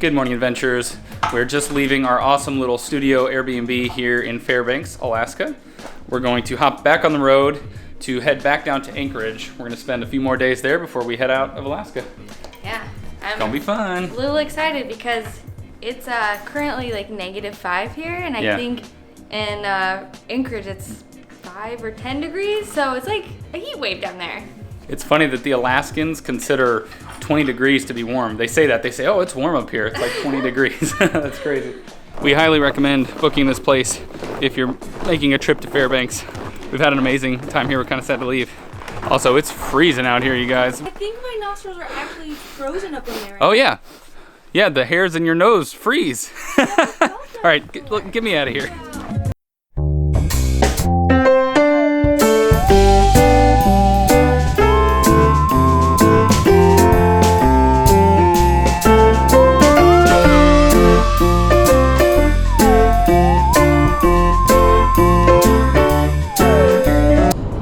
Good morning, adventurers. We're just leaving our awesome little studio Airbnb here in Fairbanks, Alaska. We're going to hop back on the road to head back down to Anchorage. We're going to spend a few more days there before we head out of Alaska. Yeah. It's going to be fun. A little excited because it's currently like -5 here, and I think in Anchorage it's 5 or 10 degrees, so it's like a heat wave down there. It's funny that the Alaskans consider 20 degrees to be warm. They say that. They say, oh, it's warm up here. It's like 20 degrees. That's crazy. We highly recommend booking this place if you're making a trip to Fairbanks. We've had an amazing time here. We're kind of sad to leave. Also, it's freezing out here, you guys. I think my nostrils are actually frozen up in there. Oh, yeah. Yeah, the hairs in your nose freeze. All right, get me out of here.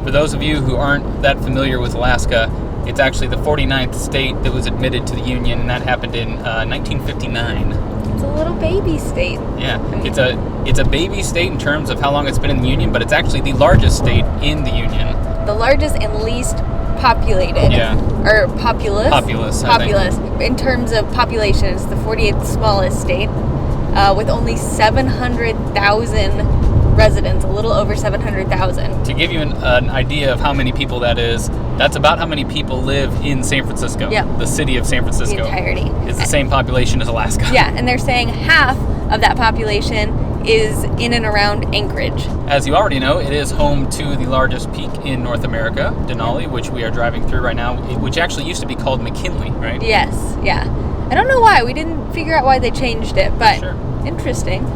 For those of you who aren't that familiar with Alaska, it's actually the 49th state that was admitted to the Union, and that happened in 1959. It's a little baby state. Yeah, it's a baby state in terms of how long it's been in the Union, but it's actually the largest state in the Union. The largest and least populated. Yeah. Or populous. Populous. Populous. In terms of population, it's the 48th smallest state, with only 700,000 residents, a little over 700,000. To give you an idea of how many people that is, that's about how many people live in San Francisco. Yeah. The city of San Francisco. The entirety. It's the same population as Alaska. Yeah, and they're saying half of that population is in and around Anchorage. As you already know, it is home to the largest peak in North America, Denali, which we are driving through right now, which actually used to be called McKinley, right? Yes, yeah. I don't know why. We didn't figure out why they changed it, but Sure. Interesting.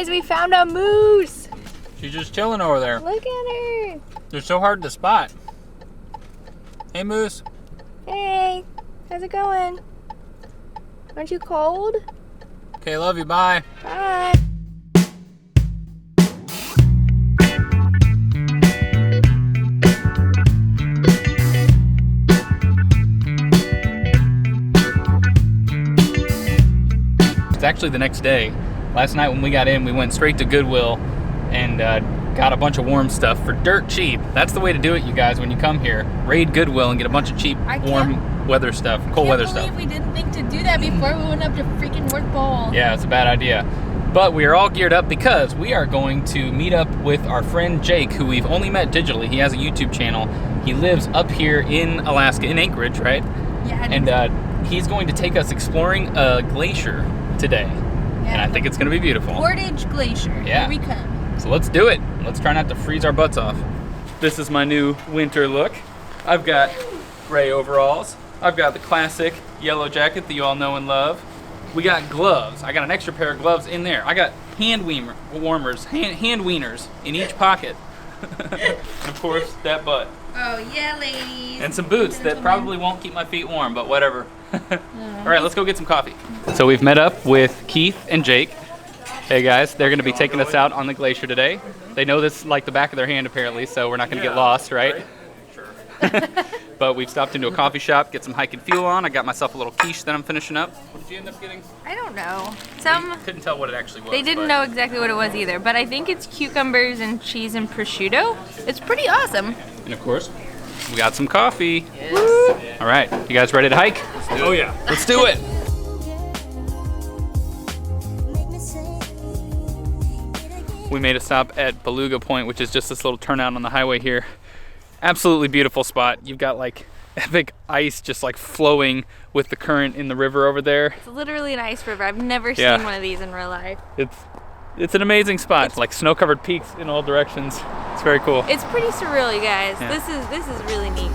We found a moose. She's just chilling over there. Look at her. They're so hard to spot. Hey, moose. Hey, how's it going? Aren't you cold? Okay, love you. Bye. Bye. It's actually the next day. Last night when we got in, we went straight to Goodwill and got a bunch of warm stuff for dirt cheap. That's the way to do it, you guys, when you come here. Raid Goodwill and get a bunch of cheap, warm weather stuff, cold weather stuff. I can't believe we didn't think to do that before we went up to freaking North Pole. Yeah, it's a bad idea. But we are all geared up because we are going to meet up with our friend Jake, who we've only met digitally. He has a YouTube channel. He lives up here in Alaska, in Anchorage, right? Yeah. And he's going to take us exploring a glacier today. And I think it's going to be beautiful. Portage Glacier. Yeah. Here we come. So let's do it. Let's try not to freeze our butts off. This is my new winter look. I've got gray overalls. I've got the classic yellow jacket that you all know and love. We got gloves. I got an extra pair of gloves in there. I got hand wieners in each pocket. And of course, that butt. Oh, yeah, ladies. And some boots that probably won't keep my feet warm, but whatever. All right, let's go get some coffee. So we've met up with Keith and Jake. Hey guys, they're gonna be taking us out on the glacier today. They know this like the back of their hand apparently, so we're not gonna get lost, right? Sure. But we've stopped into a coffee shop, get some hiking fuel on. I got myself a little quiche that I'm finishing up. What did you end up getting? I don't know. Couldn't tell what it actually was. They didn't know exactly what it was either, but I think it's cucumbers and cheese and prosciutto. It's pretty awesome. And of course, we got some coffee. Yes. All right, you guys ready to hike? Oh yeah. Let's do it. We made a stop at Beluga Point, which is just this little turnout on the highway here. Absolutely beautiful spot. You've got like epic ice just like flowing with the current in the river over there. It's literally an ice river. I've never seen one of these in real life. It's an amazing spot. It's like snow-covered peaks in all directions. It's very cool. It's pretty surreal, you guys. Yeah. This is really neat.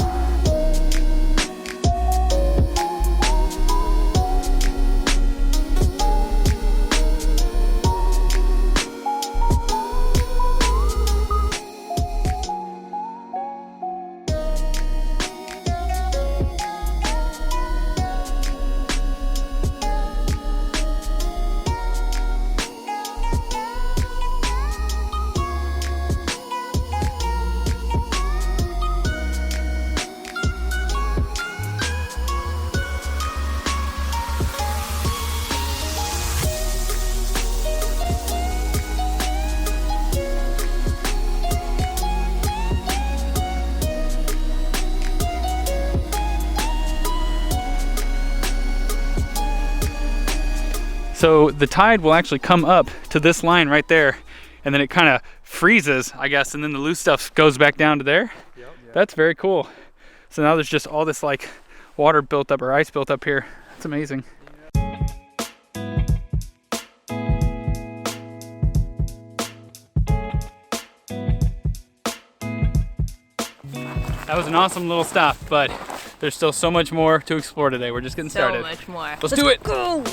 So the tide will actually come up to this line right there, and then it kind of freezes, I guess, and then the loose stuff goes back down to there. Yep. That's very cool. So now there's just all this like water built up or ice built up here. That's amazing. That was an awesome little stop, but there's still so much more to explore today. We're just getting started. So much more. Let's do it. Go.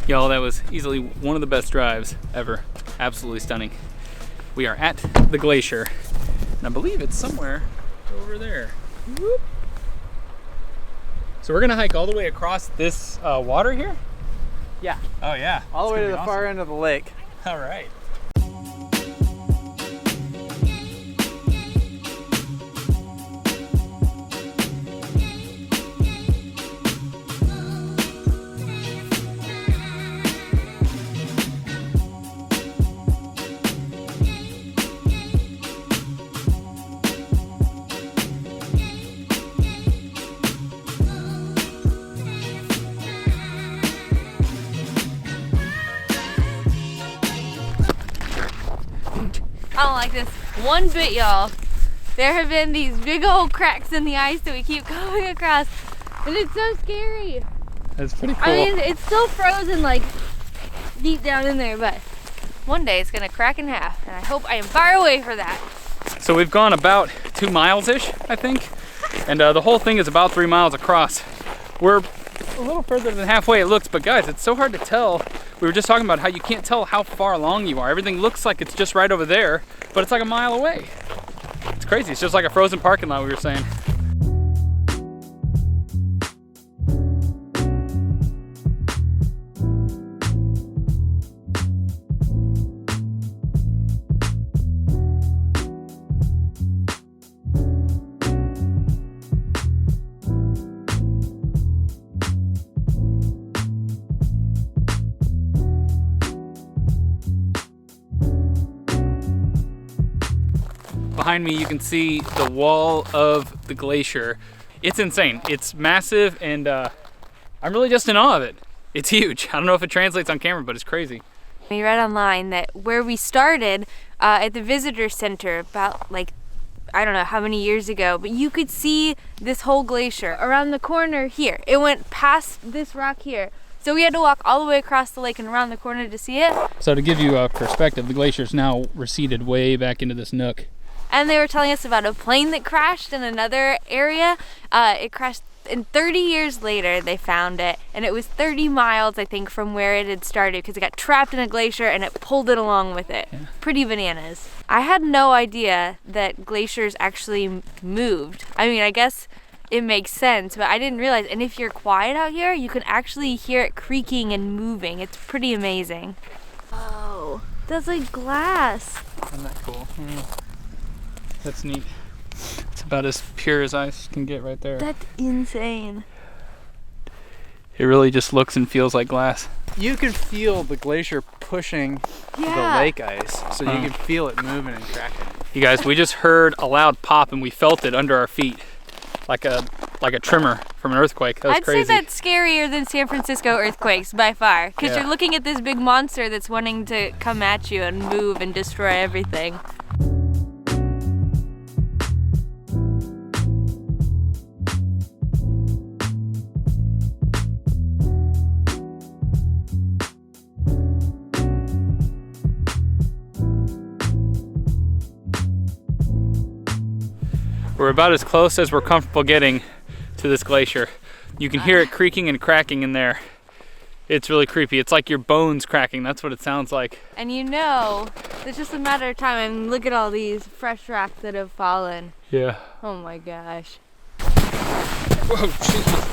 Y'all, that was easily one of the best drives ever. Absolutely stunning. We are at the glacier, and I believe it's somewhere over there. Whoop. So we're gonna hike all the way across this water here? Yeah. Oh yeah. All the way to the far end of the lake. All right. I don't like this one bit, y'all. There have been these big old cracks in the ice that we keep coming across, and it's so scary. That's pretty cool. I mean, it's still frozen like deep down in there, but one day it's gonna crack in half, and I hope I am far away for that. So we've gone about 2 miles-ish, I think, and the whole thing is about 3 miles across. We're a little further than halfway it looks, but guys, it's so hard to tell. We were just talking about how you can't tell how far along you are. Everything looks like it's just right over there, but it's like a mile away. It's crazy. It's just like a frozen parking lot, we were saying. Behind me you can see the wall of the glacier. It's insane. It's massive, and I'm really just in awe of it. It's huge. I don't know if it translates on camera, but it's crazy. We read online that where we started at the visitor center about like, I don't know how many years ago, but you could see this whole glacier around the corner here. It went past this rock here. So we had to walk all the way across the lake and around the corner to see it. So to give you a perspective, the glacier's now receded way back into this nook. And they were telling us about a plane that crashed in another area. It crashed, and 30 years later they found it, and it was 30 miles, I think, from where it had started, because it got trapped in a glacier and it pulled it along with it. Yeah. Pretty bananas. I had no idea that glaciers actually moved. I mean, I guess it makes sense, but I didn't realize. And if you're quiet out here, you can actually hear it creaking and moving. It's pretty amazing. Oh, that's like glass. Isn't that cool? That's neat. It's about as pure as ice can get right there. That's insane. It really just looks and feels like glass. You can feel the glacier pushing the lake ice, so you can feel it moving and cracking. You guys, we just heard a loud pop and we felt it under our feet, like a tremor from an earthquake. That was crazy. I'd say that's scarier than San Francisco earthquakes by far, because you're looking at this big monster that's wanting to come at you and move and destroy everything. We're about as close as we're comfortable getting to this glacier. You can hear it creaking and cracking in there. It's really creepy. It's like your bones cracking. That's what it sounds like. And you know, it's just a matter of time. I mean, look at all these fresh rocks that have fallen. Yeah. Oh my gosh. Whoa, jeez.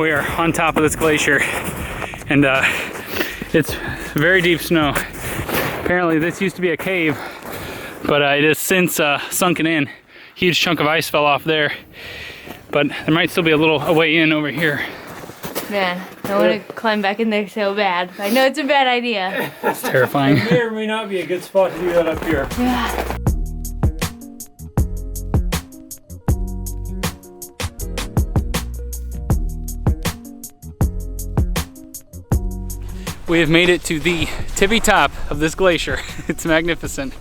We are on top of this glacier, and it's very deep snow. Apparently this used to be a cave, but it has since sunken in. Huge chunk of ice fell off there, but there might still be a way in over here. Man, I want to climb back in there so bad. I know it's a bad idea. It's terrifying. It may or may not be a good spot to do that up here. Yeah. We have made it to the tippy top of this glacier. It's magnificent.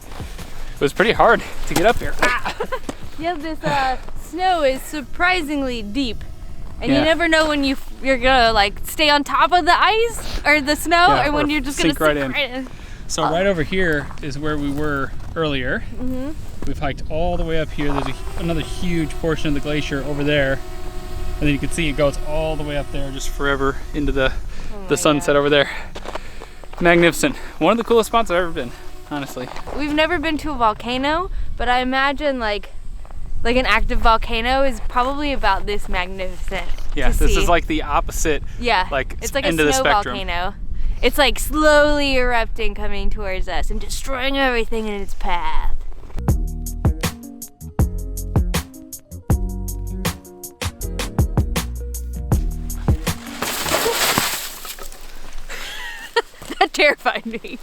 It was pretty hard to get up here. Yeah, this snow is surprisingly deep. And Yeah. you never know when you're gonna like stay on top of the ice or the snow, Yeah, or when or you're just gonna sink right sink in. right in. So right over here is where we were earlier. We've hiked all the way up here. There's another huge portion of the glacier over there. And then you can see it goes all the way up there, just forever into the sunset over there. Magnificent. One of the coolest spots I've ever been, honestly. We've never been to a volcano, but I imagine like an active volcano is probably about this magnificent. Yeah, to this see. is like the opposite. Yeah, like it's like a end of the snow spectrum. volcano. It's like slowly erupting, coming towards us and destroying everything in its path. That terrified me.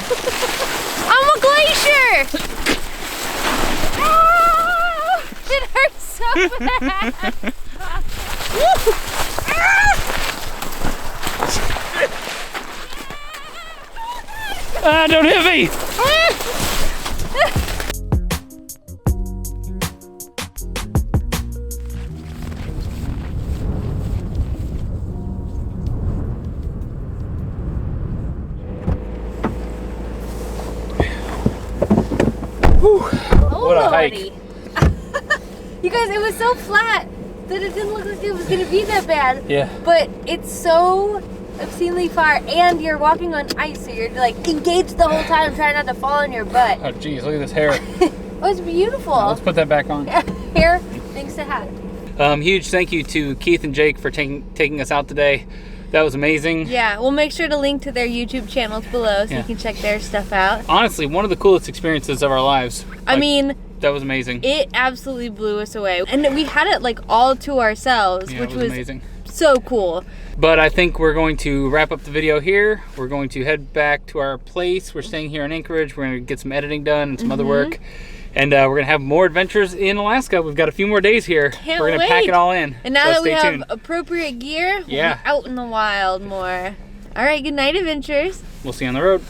I'm a glacier! Ah! It hurts so bad! Ah, don't hit me! What a hike. You guys, it was so flat that it didn't look like it was gonna be that bad. Yeah. But it's so obscenely far, and you're walking on ice, so you're like engaged the whole time, trying not to fall on your butt. Oh geez, look at this hair. Oh, it's beautiful. Let's put that back on. Hair, things to have. Huge thank you to Keith and Jake for taking us out today. That was amazing. Yeah, we'll make sure to link to their YouTube channels below so Yeah. you can check their stuff out. Honestly, one of the coolest experiences of our lives. I mean, that was amazing. it absolutely blew us away. And we had it like all to ourselves, Yeah, which it was was amazing. so cool. But I think we're going to wrap up the video here. We're going to head back to our place. We're staying here in Anchorage. We're going to get some editing done and some other work. And we're going to have more adventures in Alaska. We've got a few more days here. Can't we're going to pack wait. it all in. And now so that we stay have tuned. appropriate gear, we'll Yeah. be out in the wild more. All right, good night, adventurers. We'll see you on the road.